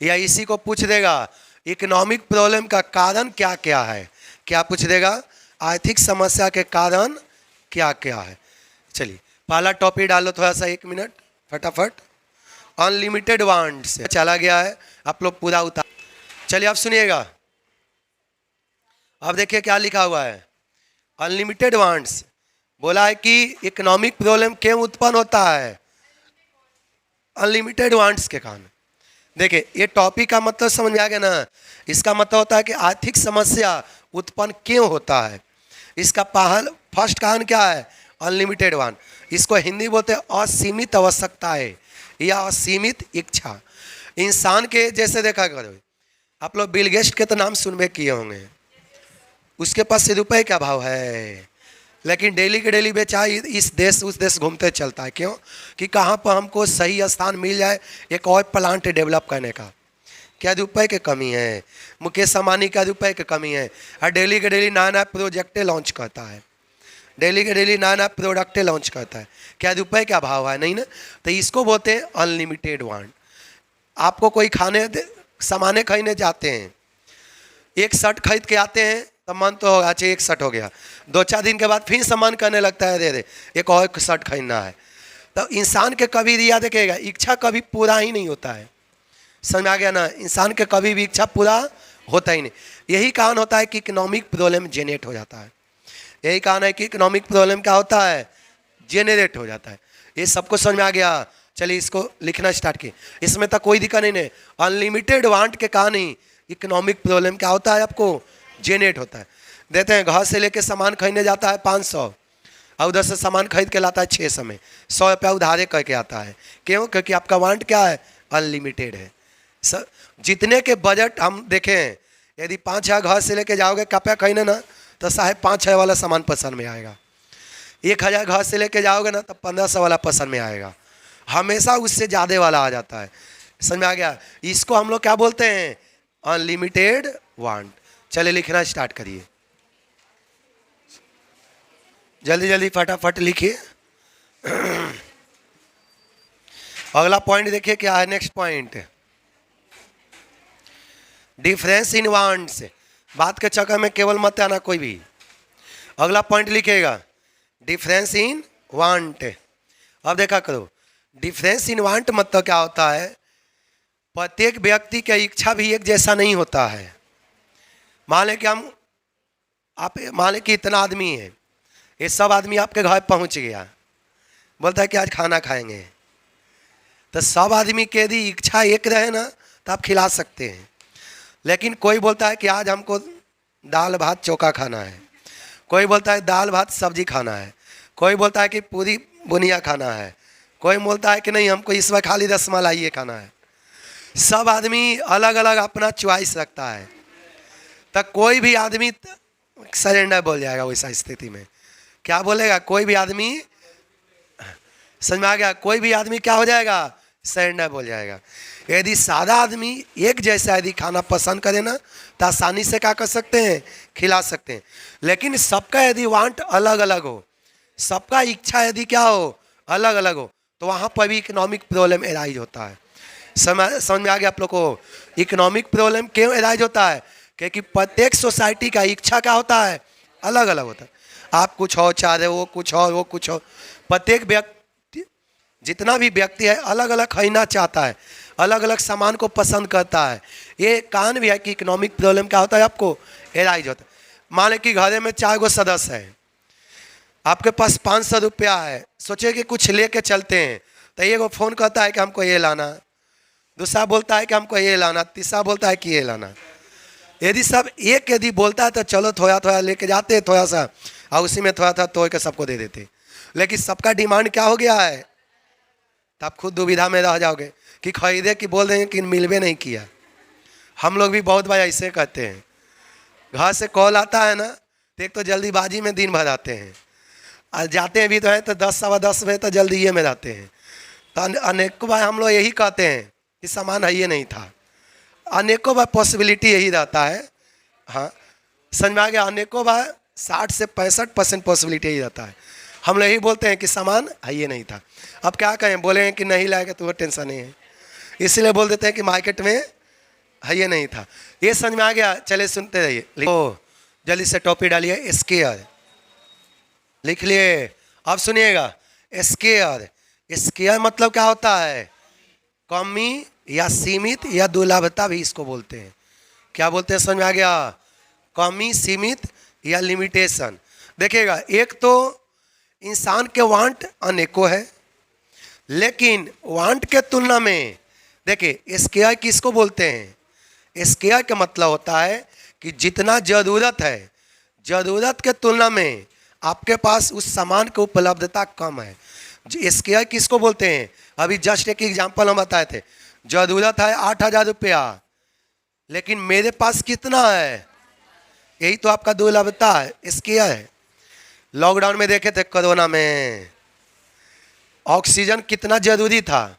या इसी को पूछ देगा इकोनॉमिक प्रॉब्लम का कारण क्या क्या है। क्या पूछ देगा? आर्थिक समस्या के कारण क्या क्या है। चलिए पहला टॉपिक डालो थोड़ा सा, 1 मिनट फटाफट। अनलिमिटेड वांट से चला गया है, आप लोग पूरा उतार। चलिए अब सुनिएगा, अब देखिए क्या लिखा हुआ है। अनलिमिटेड वांट्स बोला है कि इकोनॉमिक प्रॉब्लम क्यों उत्पन्न होता है? अनलिमिटेड वांट्स के कारण। देखिए ये टॉपिक का मतलब समझ में आ गया ना। इसका मतलब होता है कि आर्थिक समस्या उत्पन्न क्यों होता है। इसका फर्स्ट कारण क्या है? Unlimited want. इसको हिंदी बोलते हैं असीमित आवश्यकताएं या असीमित इच्छा। इंसान के जैसे देखा करो, आप लोग बिल गेट्स के तो नाम सुनबे किए होंगे। उसके पास रुपए का भाव है, लेकिन डेली के डेली बेचारा इस देश उस देश घूमते चलता है। क्यों? कि कहाँ पर हमको सही स्थान मिल जाए एक और प्लांट डेवलप करने का। क्या रुपए की कमी है? मुकेश अंबानी का रुपए की कमी है, और डेली के डेली नया नया प्रोजेक्टें लॉन्च करता है, डेली के डेली नया नया प्रोडक्टें लॉन्च करता है। क्या रुपए का भाव है? नहीं ना। तो इसको बोलते हैं अनलिमिटेड वांट। आपको कोई सामाने खरीदने जाते हैं, एक शर्ट खरीद के आते हैं तो मन तो होगा अच्छा एक शर्ट हो गया, 2-4 दिन के बाद फिर सामान करने लगता है दे एक और शर्ट खरीदना है। तो इंसान के कभी दिया देखेगा इच्छा कभी पूरा ही नहीं होता है। समझ आ गया ना? इंसान के कभी भी इच्छा पूरा होता ही नहीं। यही कारण होता है कि इकोनॉमिक प्रॉब्लम जेनरेट हो जाता है। यही कारण है कि इकोनॉमिक प्रॉब्लम क्या होता है? जेनरेट हो जाता है। ये सबको समझ में आ गया? चलिए इसको लिखना स्टार्ट किए। इसमें तो कोई दिक्कत नहीं है। अनलिमिटेड वांट के कारण ही इकोनॉमिक प्रॉब्लम क्या होता है? आपको जेनरेट होता है। देते हैं घर से लेके सामान खरीदने जाता है 500, और उधर से सामान खरीद के लाता है 600 में, 100 रुपया उधारे करके आता है। क्यों? क्योंकि आपका वांट क्या है? अनलिमिटेड है। जितने के बजट हम देखें, यदि 5,000 घर से लेके जाओगे कपड़ा खरीदने ना तो 5,500 वाला सामान पसंद में आएगा। 1,000 घर से लेके जाओगे ना तो 1,500 वाला पसंद में आएगा। हमेशा उससे ज़्यादा वाला आ जाता है। समझ में आ गया? इसको हम लोग क्या बोलते हैं? Unlimited want. चलिए लिखना स्टार्ट करिए, जल्दी जल्दी फटाफट लिखिए। अगला पॉइंट देखिए क्या है। Next point, difference in wants. बात के चक्कर में केवल मत आना कोई भी। अगला पॉइंट लिखिएगा डिफरेंस इन वांट। अब देखा करो, डिफरेंस इन वांट मतलब क्या होता है? प्रत्येक व्यक्ति की इच्छा भी एक जैसा नहीं होता है। मान लें कि मान लें कि इतना आदमी है, ये सब आदमी आपके घर पहुंच गया, बोलता है कि आज खाना खाएंगे। तो सब आदमी की यदि इच्छा एक रहे ना तो आप खिला सकते हैं। लेकिन कोई बोलता है कि आज हमको दाल भात चोखा खाना है, कोई बोलता है दाल भात सब्जी खाना है, कोई बोलता है कि पूरी बुनिया खाना है, कोई बोलता है कि नहीं हमको इस वक्त खाली रसमलाई खाना है। सब आदमी अलग अलग अपना चॉइस रखता है। तो कोई भी आदमी सरेंडर बोल जाएगा वैसा स्थिति में। क्या बोलेगा? कोई भी आदमी, समझ में आ गया? कोई भी आदमी क्या हो जाएगा? सरेंडर बोल जाएगा। यदि सादा आदमी एक जैसा यदि खाना पसंद करे ना तो आसानी से क्या कर सकते हैं? खिला सकते हैं। लेकिन सबका यदि वांट अलग अलग हो, सबका इच्छा यदि क्या हो? अलग अलग हो, तो वहाँ पर भी इकोनॉमिक प्रॉब्लम एराइज होता है। समझ में आ गया आप लोग को? इकोनॉमिक प्रॉब्लम क्यों एराइज होता है? क्योंकि प्रत्येक सोसाइटी का इच्छा क्या होता है? अलग अलग होता है। आप कुछ और चाह रहे हो, वो कुछ और, वो कुछ और। प्रत्येक व्यक्ति, जितना भी व्यक्ति है अलग अलग खरीदना चाहता है, अलग अलग सामान को पसंद करता है। ये कारण भी है कि इकोनॉमिक प्रॉब्लम क्या होता है? आपको एराइज होता है। मान लें कि घर में 4 गो सदस्य हैं, आपके पास 500 रुपया है, सोचे कि कुछ लेके चलते हैं। तो एक फ़ोन करता है कि हमको ये लाना, दूसरा बोलता है कि हमको ये लाना, तीसरा बोलता है कि ये लाना। यदि सब एक यदि बोलता है तो चलो थोड़ा थोड़ा लेके जाते हैं, थोड़ा सा, और उसी में थोड़ा थोड़ा तोड़ के सबको दे देते। लेकिन सबका डिमांड क्या हो गया है? तो आप खुद दुविधा में रह जाओगे कि खरीदे कि बोल देंगे कि मिलवे नहीं किया। हम लोग भी बहुत बार ऐसे करते हैं। घर से कॉल आता है ना तो एक तो जल्दीबाजी में दिन भर आते हैं, और जाते हैं भी तो है तो 10 सवा 10 बजे तो जल्दी ये में रहते हैं। तो अनेकों बार हम लोग यही कहते हैं कि सामान है ये नहीं था। अनेकों बार पॉसिबिलिटी यही रहता है। हाँ, समझ में आ गया? अनेकों बार 60 से 65% पॉसिबिलिटी यही रहता है। हम लोग यही बोलते हैं कि सामान है ये नहीं था। अब क्या कहें? बोलेंगे कि नहीं लाएगा तो वो टेंशन नहीं है, इसलिए बोल देते हैं कि मार्केट में है, ये नहीं था। ये समझ में आ गया? चले सुनते रहिए। लिखो जल्दी से, टॉपिक डालिए स्केयर, लिख लिए। अब सुनिएगा, स्केयर, स्केयर मतलब क्या होता है? कमी या सीमित या दुर्लभता भी इसको बोलते हैं। क्या बोलते हैं, समझ में आ गया? कमी, सीमित या लिमिटेशन। देखिएगा, एक तो इंसान के वांट अनेकों है, लेकिन वांट के तुलना में देखिए स्केयर किसको बोलते हैं? स्केयर का मतलब होता है कि जितना ज़रूरत है, ज़रूरत के तुलना में आपके पास उस सामान की उपलब्धता कम है। स्केयर किसको बोलते हैं? अभी जस्ट एक एग्जांपल हम बताए थे, ज़रूरत है 8,000 रुपया, लेकिन मेरे पास कितना है? यही तो आपका दुर्लभता है, स्केयर है। लॉकडाउन में देखे थे, कोरोना में ऑक्सीजन कितना जरूरी था,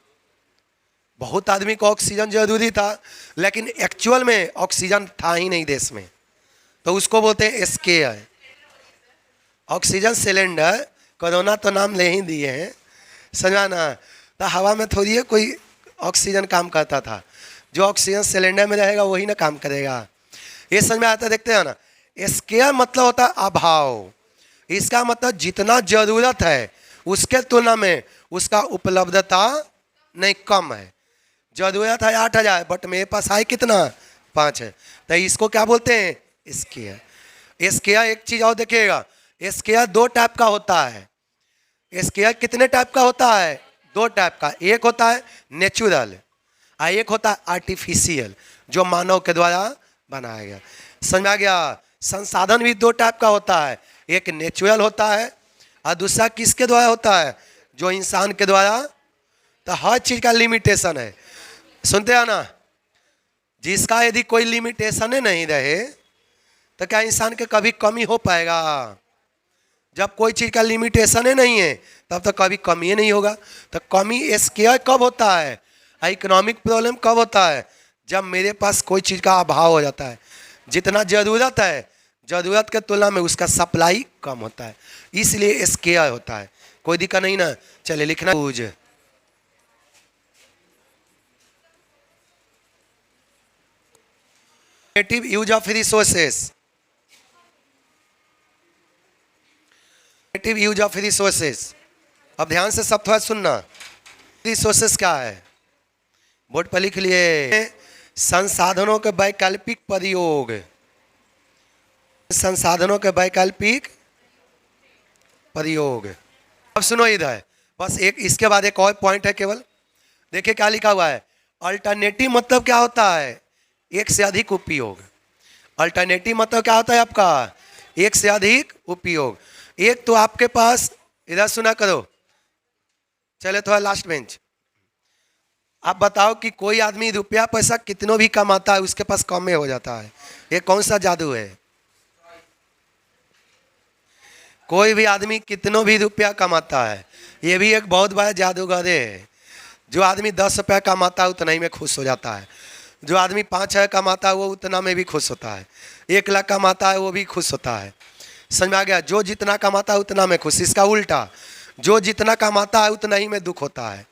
बहुत आदमी को ऑक्सीजन जरूरी था, लेकिन एक्चुअल में ऑक्सीजन था ही नहीं देश में, तो उसको बोलते हैं स्केयर। ऑक्सीजन सिलेंडर, कोरोना तो नाम ले ही दिए हैं, समझाना। तो हवा में थोड़ी है कोई ऑक्सीजन काम करता था, जो ऑक्सीजन सिलेंडर में रहेगा वही ना काम करेगा। ये समझ में आता है? देखते हैं ना, स्केयर मतलब होता है अभाव। इसका मतलब जितना जरूरत है उसके तुलना में उसका उपलब्धता नहीं, कम है। जरूरत है 8,000, बट मेरे पास है कितना? 5 है, तो इसको क्या बोलते हैं? स्केयर। स्केयर एक चीज और देखिएगा, स्केयर 2 टाइप का होता है। स्केयर कितने टाइप का होता है? 2 टाइप का। एक होता है नेचुरल और एक होता है आर्टिफिशियल, जो मानव के द्वारा बनाया गया। समझ में आ गया? संसाधन भी 2 टाइप का होता है, एक नेचुरल होता है और दूसरा किसके द्वारा होता है? जो इंसान के द्वारा। तो हर चीज का लिमिटेशन है, सुनते हैं ना? जिसका यदि कोई लिमिटेशन नहीं रहे तो क्या इंसान के कभी कमी हो पाएगा? जब कोई चीज का लिमिटेशन नहीं है तब तो कभी कमी ही नहीं होगा। तो कमी स्केयर कब होता है? इकोनॉमिक प्रॉब्लम कब होता है? जब मेरे पास कोई चीज का अभाव हो जाता है, जितना जरूरत है जरूरत के तुलना में उसका सप्लाई कम होता है, इसलिए स्केयर होता है। कोई दिक्कत नहीं ना? चलिए लिखना, use use of resources, use of resources. अब ध्यान से सब थोड़ा सुनना। रिसोर्सेस क्या है? बोर्ड पर लिख लिए, संसाधनों के वैकल्पिक प्रयोग, संसाधनों के वैकल्पिक प्रयोग। अब सुनो इधर, बस एक इसके बाद एक और पॉइंट है केवल। देखिए क्या लिखा हुआ है, अल्टरनेटिव मतलब क्या होता है? एक से अधिक उपयोग। अल्टरनेटिव मतलब क्या होता है आपका? एक से अधिक उपयोग। एक तो आपके पास, इधर सुना करो, चले थोड़ा लास्ट बेंच। आप बताओ कि कोई आदमी रुपया पैसा कितनों भी कमाता है उसके पास कम में हो जाता है, ये कौन सा जादू है? कोई भी आदमी कितनों भी रुपया कमाता है, ये भी एक बहुत बड़ा जादूगर है। जो आदमी 10 रुपया कमाता है उतना ही में खुश हो जाता है, जो आदमी 5,000 कमाता है वो उतना में भी खुश होता है, 1 लाख कमाता है वो भी खुश होता है। समझ में आ गया? जो जितना कमाता है उतना में खुश। इसका उल्टा, जो जितना कमाता है उतना ही में दुख होता है।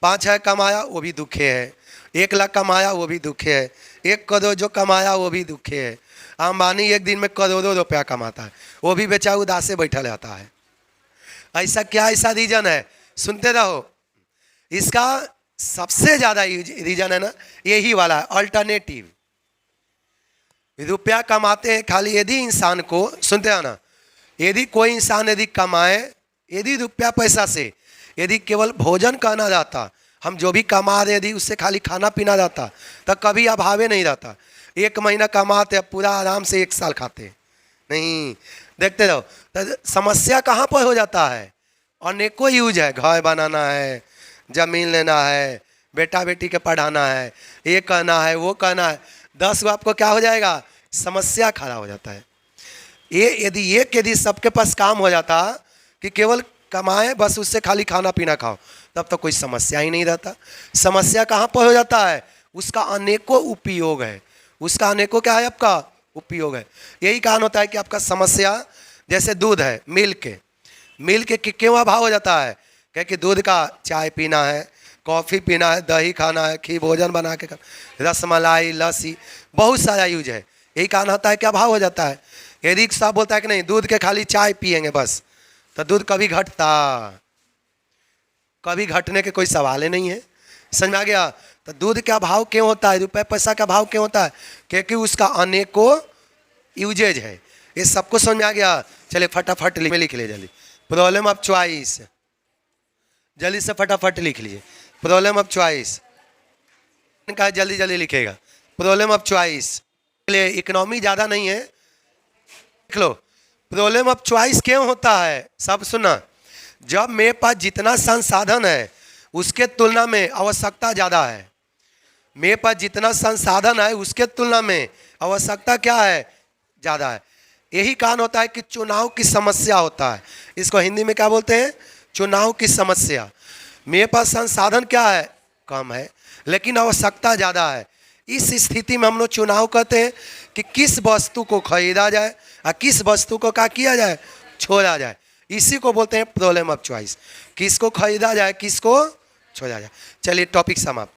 5,000 कमाया वो भी दुखे है, 1 लाख कमाया वो भी दुखे है, 1 करोड़ जो कमाया वो भी दुखे है। अंबानी एक दिन में करोड़ों रुपया कमाता है, वो भी बेचारा उदास से बैठा रहता है। ऐसा क्या ऐसा रीजन है? सुनते रहो। इसका सबसे ज़्यादा रीजन है ना, यही वाला अल्टरनेटिव। रुपया कमाते हैं खाली यदि इंसान को, सुनते हैं ना, यदि कोई इंसान यदि कमाए, यदि रुपया पैसा से यदि केवल भोजन करना रहता, हम जो भी कमा रहे यदि उससे खाली खाना पीना रहता तो कभी अभावे नहीं रहता। 1 महीना कमाते पूरा आराम से 1 साल खाते नहीं। देखते रहो, तो समस्या कहाँ पर हो जाता है? अनेकों यूज है, घर बनाना है, जमीन लेना है, बेटा बेटी के पढ़ाना है, ये करना है वो करना है, 10 गो आपको क्या हो जाएगा? समस्या खड़ा हो जाता है। ये यदि सबके पास काम हो जाता कि केवल कमाए बस उससे खाली खाना पीना खाओ, तब तो कोई समस्या ही नहीं रहता। समस्या कहाँ पर हो जाता है? उसका अनेकों उपयोग है, उसका अनेकों क्या है? आपका उपयोग है। यही कारण होता है कि आपका समस्या, जैसे दूध है, मिल्क के क्यों अभाव हो जाता है? क्योंकि दूध का चाय पीना है, कॉफ़ी पीना है, दही खाना है, खीर भोजन बना के रसमलाई, लस्सी, बहुत सारा यूज है। यही कारण होता है कि अभाव हो जाता है। यदि साहब बोलता है कि नहीं दूध के खाली चाय पिएंगे बस, तो दूध कभी घटता, कभी घटने के कोई सवाल ही नहीं है। समझ में आ गया? तो दूध का भाव क्यों होता है, रुपये पैसा का भाव क्यों होता है? क्योंकि उसका अनेकों यूजेज है। ये सबको समझ में आ गया? चलिए फटाफट लिख लीजिए जल्दी। प्रॉब्लम ऑफ चॉइस, जल्दी से फटाफट लिख लीजिए। प्रॉब्लम ऑफ चॉइस का जल्दी जल्दी लिखेगा। प्रॉब्लम ऑफ चॉइस के लिए इकोनॉमी ज़्यादा नहीं है, देख लो। प्रॉब्लम ऑफ चॉइस क्यों होता है? सब सुना, जब मेरे पास जितना संसाधन है उसके तुलना में आवश्यकता ज़्यादा है। मेरे पास जितना संसाधन है उसके तुलना में आवश्यकता क्या है? ज़्यादा है। यही कारण होता है कि चुनाव की समस्या होता है। इसको हिंदी में क्या बोलते हैं? चुनाव की समस्या। मेरे पास संसाधन क्या है? कम है, लेकिन आवश्यकता ज़्यादा है। इस स्थिति में हम लोग चुनाव करते हैं कि किस वस्तु को खरीदा जाए और किस वस्तु को क्या किया जाए, छोड़ा जाए। इसी को बोलते हैं प्रॉब्लम ऑफ चॉइस। किसको खरीदा जाए, किसको छोड़ा जाए। चलिए टॉपिक समाप्त।